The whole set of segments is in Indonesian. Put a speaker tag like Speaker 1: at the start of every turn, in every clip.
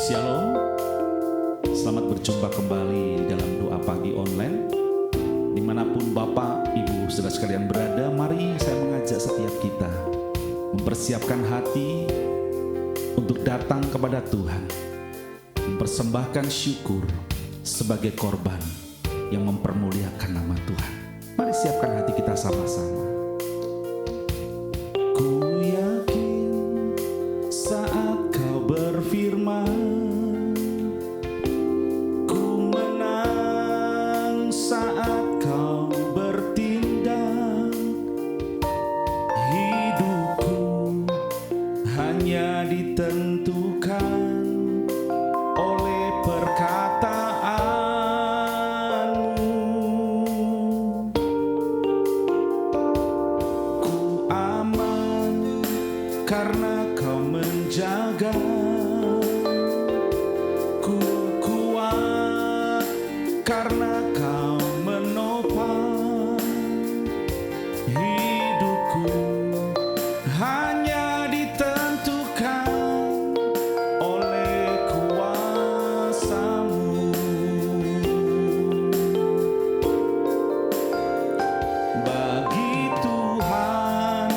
Speaker 1: Shalom, selamat berjumpa kembali dalam doa pagi online. Dimanapun Bapak, Ibu, saudara sekalian berada, mari saya mengajak setiap kita mempersiapkan hati untuk datang kepada Tuhan, mempersembahkan syukur sebagai korban yang mempermuliakan nama Tuhan. Mari siapkan hati kita sama-sama. Ku yakin saat kau berfirman, ku menang saat kau bertindak. Hidupku hanya ditentukan oleh perkataanmu. Ku aman karena kau menjaga. Ku kuat karena kau menopang. Hidupku hanya ditentukan oleh kuasa-Mu. Bagi Tuhan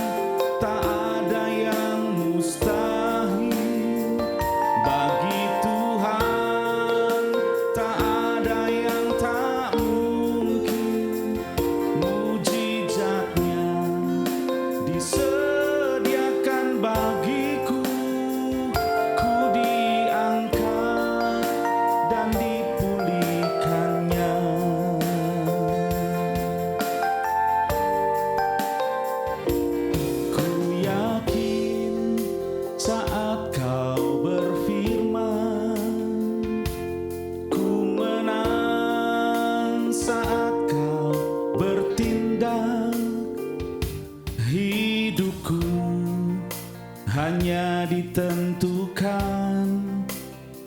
Speaker 1: tak ada yang mustahil. Bagi Tuhan tak ada yang tak mungkin. Mujizatnya disediakan bagiku. Ku diangkat dan dipulihkannya. Ku yakin saat kau berfirman, ku menang saat kau bertindak. Hidupku hanya ditentukan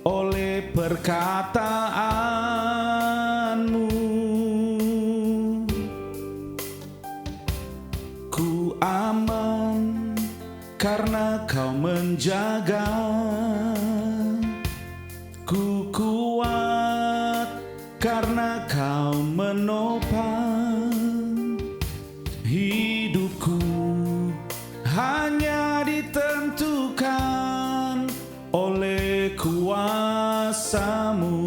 Speaker 1: oleh perkataanmu. Ku aman karena kau menjaga. Ku kuat karena kau menopang. Hidupku hanya ditentukan oleh kuasa-Mu.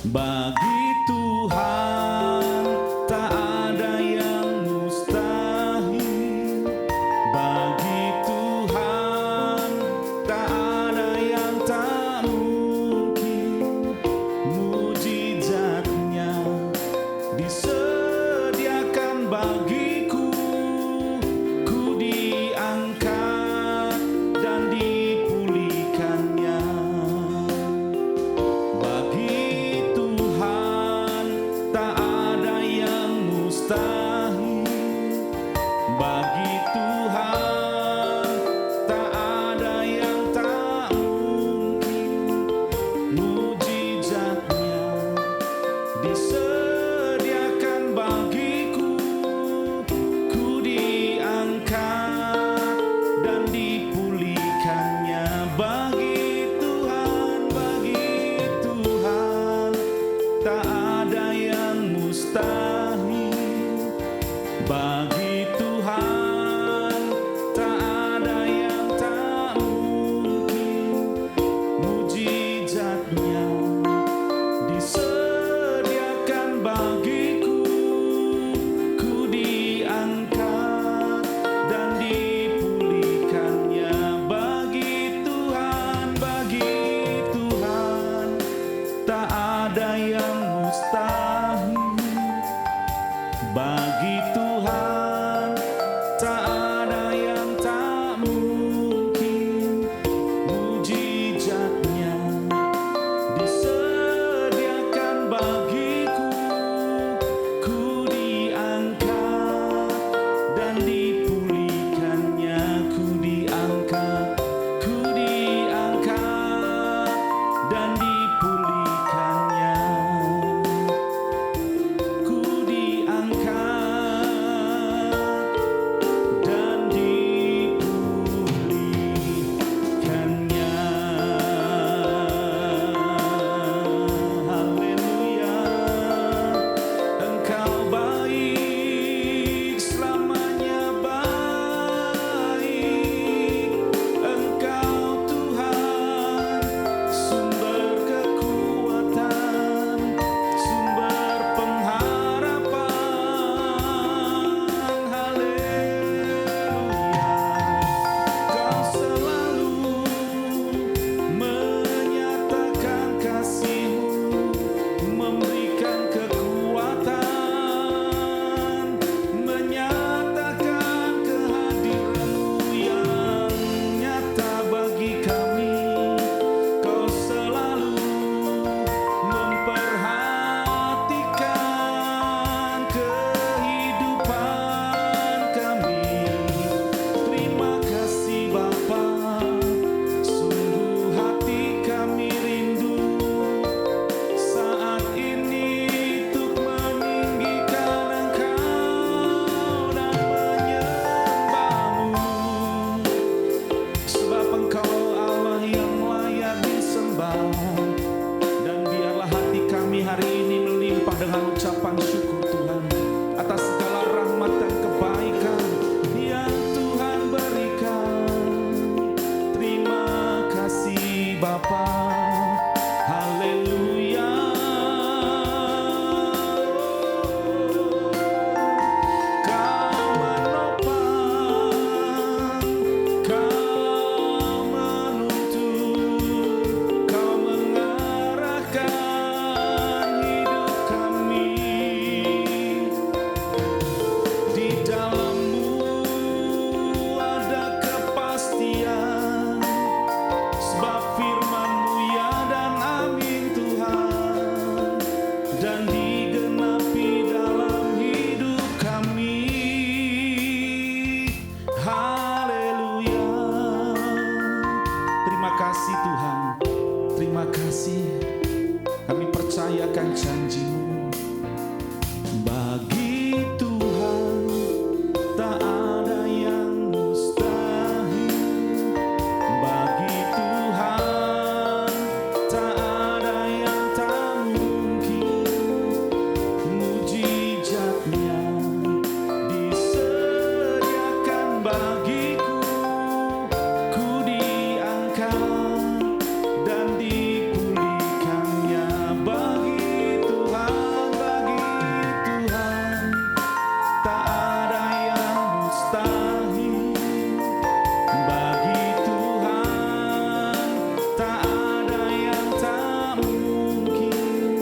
Speaker 1: Bagi Tuhan tak ada yang mustahil. Bagi Tuhan tak ada yang tak mungkin. Mujizatnya disediakan bagiku. Ku diangkat dan dipulihkannya. Bapa. Haleluya. Kau menopang, kau menuntun, kau mengarahkan hidup kami. Di dalam-Mu ada kepastian, sebab firman-Mu ya dan amin Tuhan, dan digenapi dalam hidup kami. Haleluya. Terima kasih Tuhan, terima kasih. Kami percayakan janji-Mu. Bagi Tuhan tak ada yang mustahil. Bagi Tuhan tak ada yang tak mungkin. Mujizatnya disediakan bagiku. Ku diangkat dan dipulihkannya. Bagi Tuhan tak ada yang mustahil. Bagi Tuhan tak ada yang tak mungkin.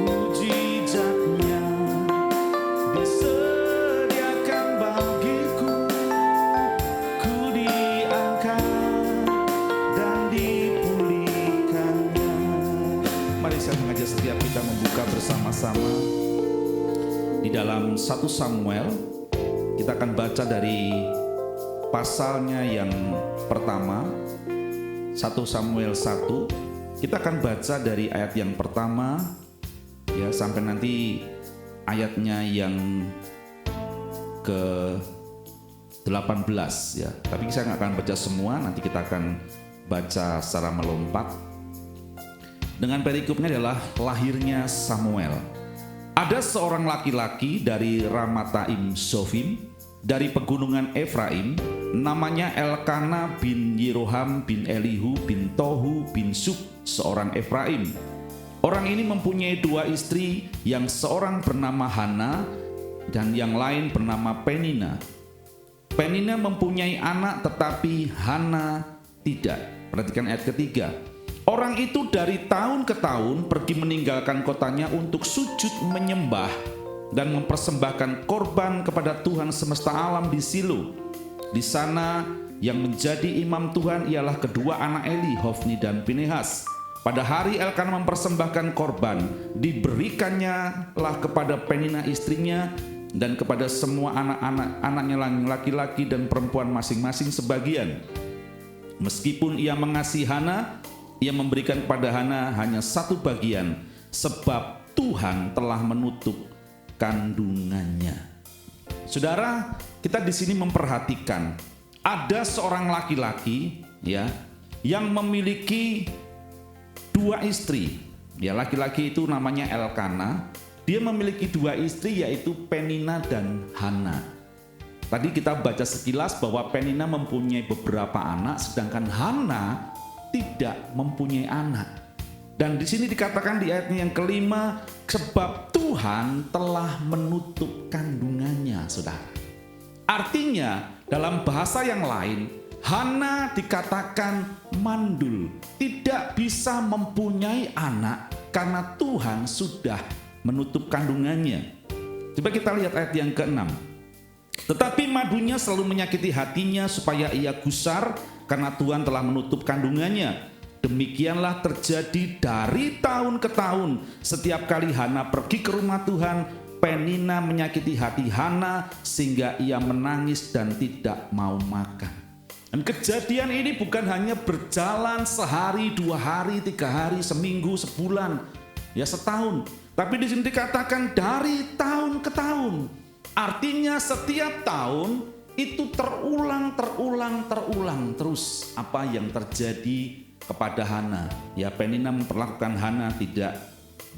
Speaker 1: Mujizatnya disediakan bagiku. Ku diangkat dan dipulihkannya. Mari saya mengajak setiap kita membuka bersama-sama di dalam 1 Samuel. Kita akan baca dari pasalnya yang pertama, 1 Samuel 1. Kita akan baca dari ayat yang pertama ya sampai nanti ayatnya yang ke-18 ya. Tapi saya nggak akan baca semua, nanti kita akan baca secara melompat. Dengan perikopnya adalah lahirnya Samuel. Ada seorang laki-laki dari Ramataim Sofim, dari pegunungan Efraim, namanya Elkana bin Yeroham bin Elihu bin Tohu bin Suk, seorang Efraim. Orang ini mempunyai 2 istri, yang seorang bernama Hana dan yang lain bernama Penina. Penina mempunyai anak tetapi Hana tidak. Perhatikan ayat ketiga. Orang itu dari tahun ke tahun pergi meninggalkan kotanya untuk sujud menyembah dan mempersembahkan korban kepada Tuhan semesta alam di Silo. Di sana yang menjadi imam Tuhan ialah kedua anak Eli, Hofni dan Pinehas. Pada hari Elkana mempersembahkan korban, diberikannya lah kepada Penina istrinya dan kepada semua anak-anaknya laki-laki dan perempuan masing-masing sebagian. Meskipun ia mengasihi Hana, ia memberikan kepada Hana hanya 1 bagian, sebab Tuhan telah menutup kandungannya. Saudara, kita di sini memperhatikan ada seorang laki-laki ya yang memiliki 2 istri. Ya, laki-laki itu namanya Elkana. Dia memiliki 2 istri, yaitu Penina dan Hana. Tadi kita baca sekilas bahwa Penina mempunyai beberapa anak, sedangkan Hana tidak mempunyai anak. Dan di sini dikatakan di ayatnya yang kelima, sebab Tuhan telah menutup kandungannya, saudara. Artinya dalam bahasa yang lain, Hana dikatakan mandul, tidak bisa mempunyai anak karena Tuhan sudah menutup kandungannya. Coba kita lihat ayat yang ke-6. Tetapi madunya selalu menyakiti hatinya supaya ia gusar karena Tuhan telah menutup kandungannya. Demikianlah terjadi dari tahun ke tahun. Setiap kali Hana pergi ke rumah Tuhan, Penina menyakiti hati Hana sehingga ia menangis dan tidak mau makan. Dan kejadian ini bukan hanya berjalan sehari, 2 hari, 3 hari, seminggu, sebulan, ya setahun. Tapi di sini dikatakan dari tahun ke tahun. Artinya setiap tahun itu terulang terus apa yang terjadi kepada Hana. Ya, Penina memperlakukan Hana tidak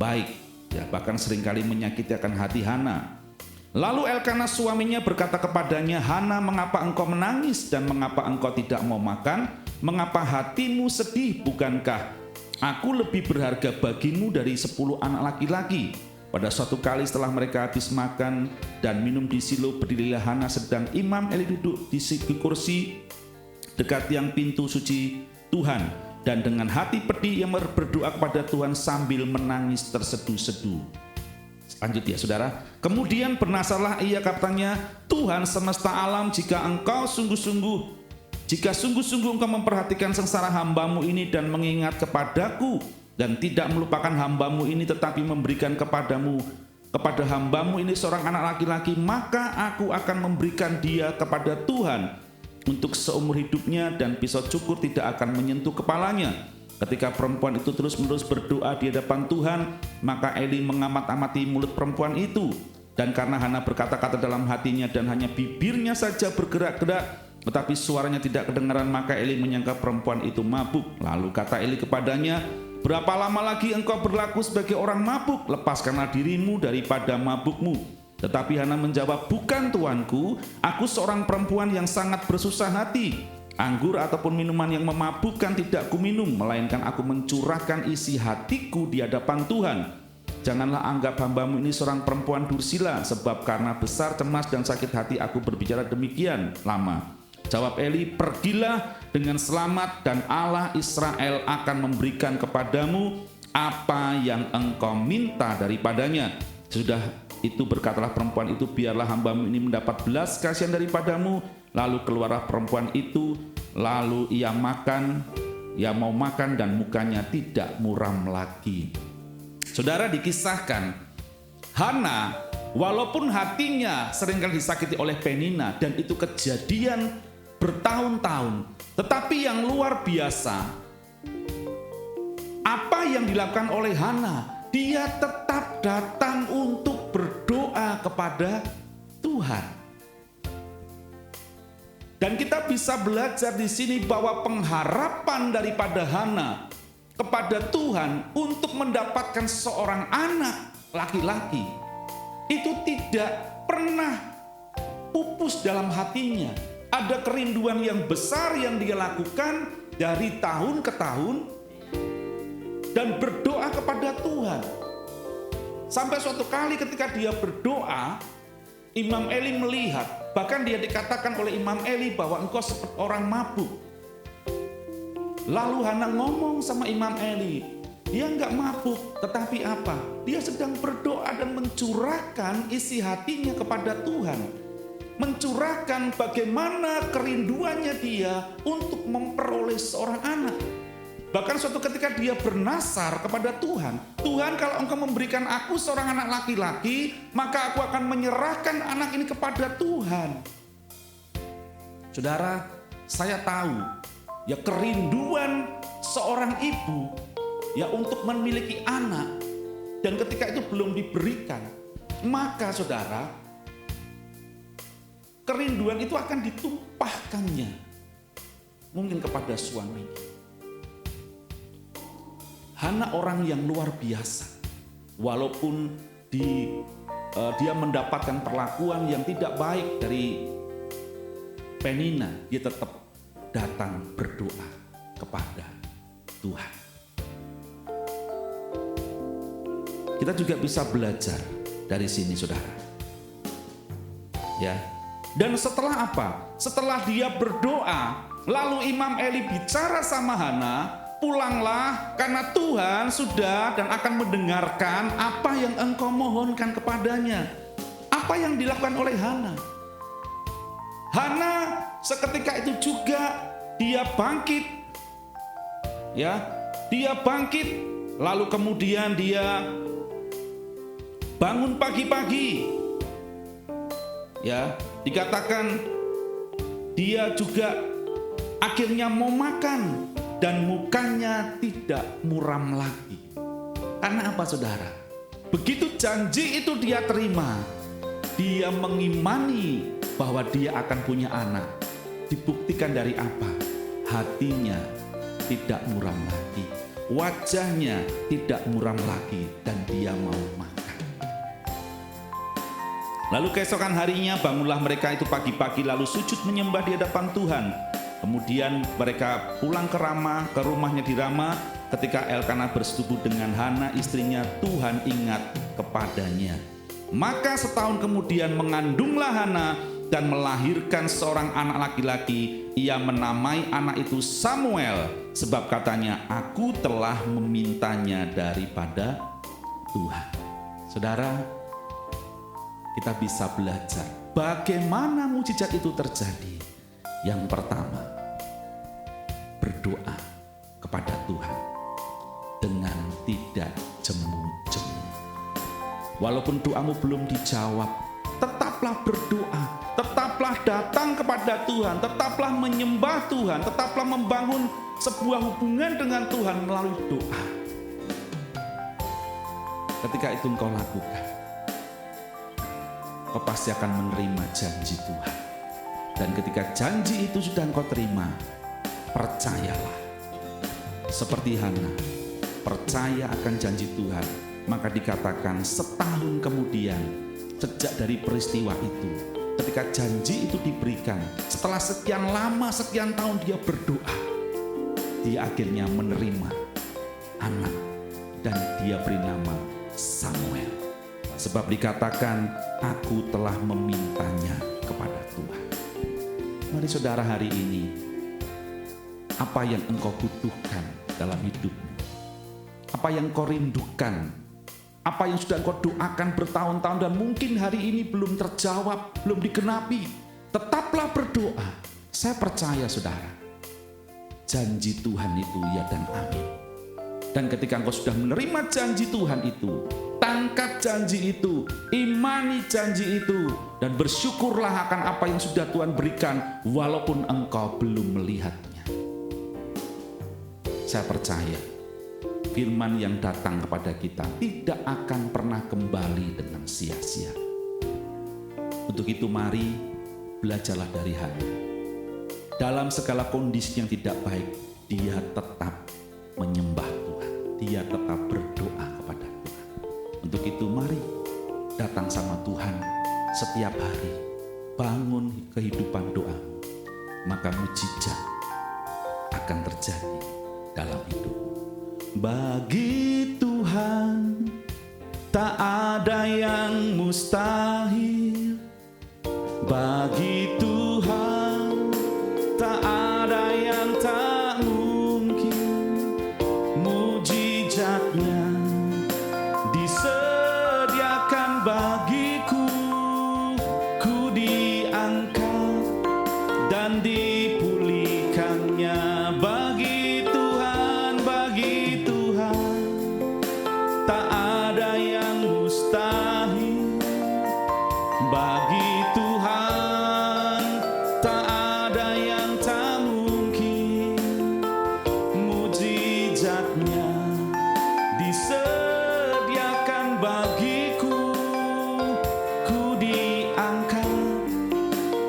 Speaker 1: baik, ya bahkan seringkali menyakiti akan hati Hana. Lalu Elkana suaminya berkata kepadanya, Hana, mengapa engkau menangis dan mengapa engkau tidak mau makan? Mengapa hatimu sedih? Bukankah aku lebih berharga bagimu dari 10 anak laki-laki? Pada suatu kali setelah mereka habis makan dan minum di Silo, berdirilah Hana sedang Imam Eli duduk di kursi dekat tiang pintu suci Tuhan, dan dengan hati pedih ia berdoa kepada Tuhan sambil menangis terseduh-seduh. Lanjut ya saudara. Kemudian bernasarlah ia, katanya, Tuhan semesta alam, jika sungguh-sungguh engkau memperhatikan sengsara hambamu ini dan mengingat kepadaku, dan tidak melupakan hambamu ini tetapi memberikan kepada hambamu ini seorang anak laki-laki, maka aku akan memberikan dia kepada Tuhan untuk seumur hidupnya, dan pisau cukur tidak akan menyentuh kepalanya. Ketika perempuan itu terus-menerus berdoa di hadapan Tuhan, maka Eli mengamat-amati mulut perempuan itu. Dan karena Hana berkata-kata dalam hatinya dan hanya bibirnya saja bergerak-gerak, tetapi suaranya tidak kedengaran, maka Eli menyangka perempuan itu mabuk. Lalu kata Eli kepadanya, berapa lama lagi engkau berlaku sebagai orang mabuk? Lepaskanlah dirimu daripada mabukmu. Tetapi Hana menjawab, bukan tuanku, aku seorang perempuan yang sangat bersusah hati. Anggur ataupun minuman yang memabukkan tidak kuminum, melainkan aku mencurahkan isi hatiku di hadapan Tuhan. Janganlah anggap hambamu ini seorang perempuan dursila, sebab karena besar cemas dan sakit hati aku berbicara demikian lama. Jawab Eli, pergilah dengan selamat dan Allah Israel akan memberikan kepadamu apa yang engkau minta daripadanya. Sudah itu berkatalah perempuan itu, biarlah hambamu ini mendapat belas kasihan daripadamu. Lalu keluarlah perempuan itu, lalu ia mau makan dan mukanya tidak muram lagi. Saudara, dikisahkan Hana walaupun hatinya seringkali disakiti oleh Penina, dan itu kejadian bertahun-tahun, tetapi yang luar biasa apa yang dilakukan oleh Hana, dia tetap datang untuk berdoa kepada Tuhan. Dan kita bisa belajar di sini bahwa pengharapan daripada Hana kepada Tuhan untuk mendapatkan seorang anak laki-laki itu tidak pernah pupus dalam hatinya. Ada kerinduan yang besar yang dia lakukan dari tahun ke tahun dan berdoa kepada Tuhan. Sampai suatu kali ketika dia berdoa, Imam Eli melihat, bahkan dia dikatakan oleh Imam Eli bahwa engkau seperti orang mabuk. Lalu Hana ngomong sama Imam Eli, dia enggak mabuk, tetapi apa? Dia sedang berdoa dan mencurahkan isi hatinya kepada Tuhan. Mencurahkan bagaimana kerinduannya dia untuk memperoleh seorang anak. Bahkan suatu ketika dia bernasar kepada Tuhan, Tuhan, kalau engkau memberikan aku seorang anak laki-laki, maka aku akan menyerahkan anak ini kepada Tuhan. Saudara, saya tahu ya kerinduan seorang ibu ya untuk memiliki anak, dan ketika itu belum diberikan, maka saudara, kerinduan itu akan ditumpahkannya mungkin kepada suaminya. Hana orang yang luar biasa. Walaupun dia mendapatkan perlakuan yang tidak baik dari Penina, dia tetap datang berdoa kepada Tuhan. Kita juga bisa belajar dari sini, saudara. Ya. Dan setelah apa? Setelah dia berdoa, lalu Imam Eli bicara sama Hana, pulanglah karena Tuhan sudah dan akan mendengarkan apa yang engkau mohonkan kepadanya. Apa yang dilakukan oleh Hana? Hana seketika itu juga dia bangkit. Ya, dia bangkit, lalu kemudian dia bangun pagi-pagi. Ya, dikatakan dia juga akhirnya mau makan. Dan mukanya tidak muram lagi. Karena apa, saudara? Begitu janji itu dia terima, dia mengimani bahwa dia akan punya anak. Dibuktikan dari apa? Hatinya tidak muram lagi, wajahnya tidak muram lagi, dan dia mau makan. Lalu keesokan harinya bangunlah mereka itu pagi-pagi lalu sujud menyembah di hadapan Tuhan. Kemudian mereka pulang ke Rama, ke rumahnya di Rama. Ketika Elkanah bersetubuh dengan Hana istrinya, Tuhan ingat kepadanya. Maka setahun kemudian mengandunglah Hana dan melahirkan seorang anak laki-laki. Ia menamai anak itu Samuel, sebab katanya, aku telah memintanya daripada Tuhan. Saudara, kita bisa belajar bagaimana mujizat itu terjadi. Yang pertama, berdoa kepada Tuhan dengan tidak jemu-jemu. Walaupun doamu belum dijawab, tetaplah berdoa, tetaplah datang kepada Tuhan, tetaplah menyembah Tuhan, tetaplah membangun sebuah hubungan dengan Tuhan melalui doa. Ketika itu engkau lakukan, kau pasti akan menerima janji Tuhan. Dan ketika janji itu sudah engkau terima, percayalah. Seperti Hana, percaya akan janji Tuhan. Maka dikatakan setahun kemudian, sejak dari peristiwa itu, ketika janji itu diberikan, setelah sekian lama, sekian tahun dia berdoa, dia akhirnya menerima anak dan dia beri nama Samuel. Sebab dikatakan, aku telah memintanya kepada Tuhan. Mari saudara, hari ini, apa yang engkau butuhkan dalam hidupmu? Apa yang engkau rindukan? Apa yang sudah engkau doakan bertahun-tahun dan mungkin hari ini belum terjawab, belum digenapi? Tetaplah berdoa. Saya percaya saudara, janji Tuhan itu ya dan amin. Dan ketika engkau sudah menerima janji Tuhan itu, tangkap janji itu, imani janji itu, dan bersyukurlah akan apa yang sudah Tuhan berikan walaupun engkau belum melihatnya. Saya percaya firman yang datang kepada kita tidak akan pernah kembali dengan sia-sia. Untuk itu mari belajarlah dari Hana. Dalam segala kondisi yang tidak baik, dia tetap menyembah Tuhan. Dia tetap berdoa kepada Tuhan. Untuk itu mari datang sama Tuhan setiap hari. Bangun kehidupan doa. Maka mujizat akan terjadi dalam hidupmu. Bagi Tuhan tak ada yang mustahil. Bagi Tuhan tak ada yang tak mungkin. Mujizatnya disediakan bagiku. Ku diangkat dan dipulihkannya. Bagi Tuhan, bagi Tuhan tak ada yang mustahil. Bagi Tuhan tak ada yang tak mungkin. Mujizatnya disediakan bagiku. Ku diangkat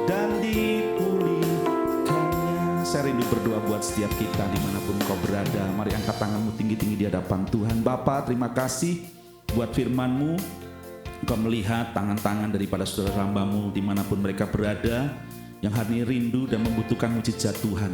Speaker 1: dan dipulihkannya. Saya rindu berdoa buat setiap kita dimanapun kau berada. Mari angkat tanganmu tinggi-tinggi di hadapan Tuhan. Bapa, terima kasih buat firman-Mu. Engkau melihat tangan-tangan daripada saudara hamba-Mu dimanapun mereka berada, yang hari ini rindu dan membutuhkan mujizat Tuhan.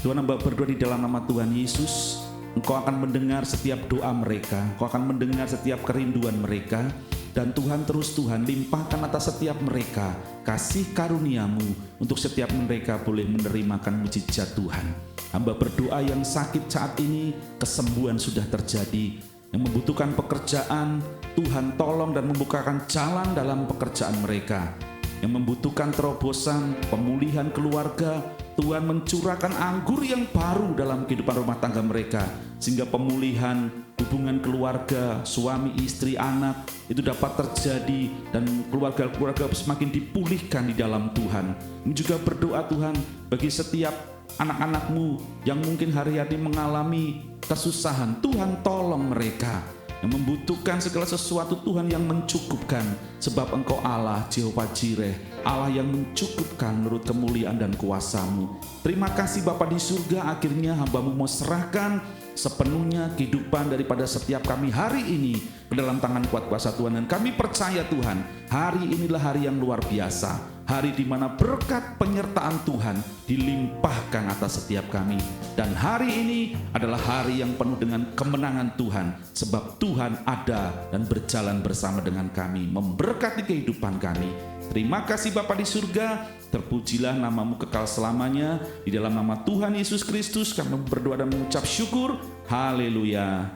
Speaker 1: Tuhan, hamba berdoa di dalam nama Tuhan Yesus, Engkau akan mendengar setiap doa mereka, Engkau akan mendengar setiap kerinduan mereka, dan Tuhan terus Tuhan limpahkan atas setiap mereka kasih karunia-Mu untuk setiap mereka boleh menerimakan mujizat Tuhan. Hamba berdoa yang sakit saat ini, kesembuhan sudah terjadi. Yang membutuhkan pekerjaan, Tuhan tolong dan membukakan jalan dalam pekerjaan mereka. Yang membutuhkan terobosan, pemulihan keluarga, Tuhan mencurahkan anggur yang baru dalam kehidupan rumah tangga mereka. Sehingga pemulihan hubungan keluarga, suami, istri, anak, itu dapat terjadi dan keluarga-keluarga semakin dipulihkan di dalam Tuhan. Ini juga berdoa Tuhan bagi setiap anak-anak-Mu yang mungkin hari-hari mengalami kesusahan. Tuhan tolong mereka. yang membutuhkan segala sesuatu, Tuhan yang mencukupkan, sebab Engkau Allah Jehovah Jireh, Allah yang mencukupkan menurut kemuliaan dan kuasa-Mu. Terima kasih Bapa di surga, akhirnya hamba-Mu mau serahkan sepenuhnya kehidupan daripada setiap kami hari ini ke dalam tangan kuat kuasa Tuhan. Dan kami percaya Tuhan, hari inilah hari yang luar biasa, hari di mana berkat penyertaan Tuhan dilimpahkan atas setiap kami. Dan hari ini adalah hari yang penuh dengan kemenangan Tuhan, sebab Tuhan ada dan berjalan bersama dengan kami, memberkati kehidupan kami. Terima kasih Bapa di surga, terpujilah nama-Mu kekal selamanya. Di dalam nama Tuhan Yesus Kristus kami berdoa dan mengucap syukur. Haleluya.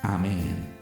Speaker 1: Amin.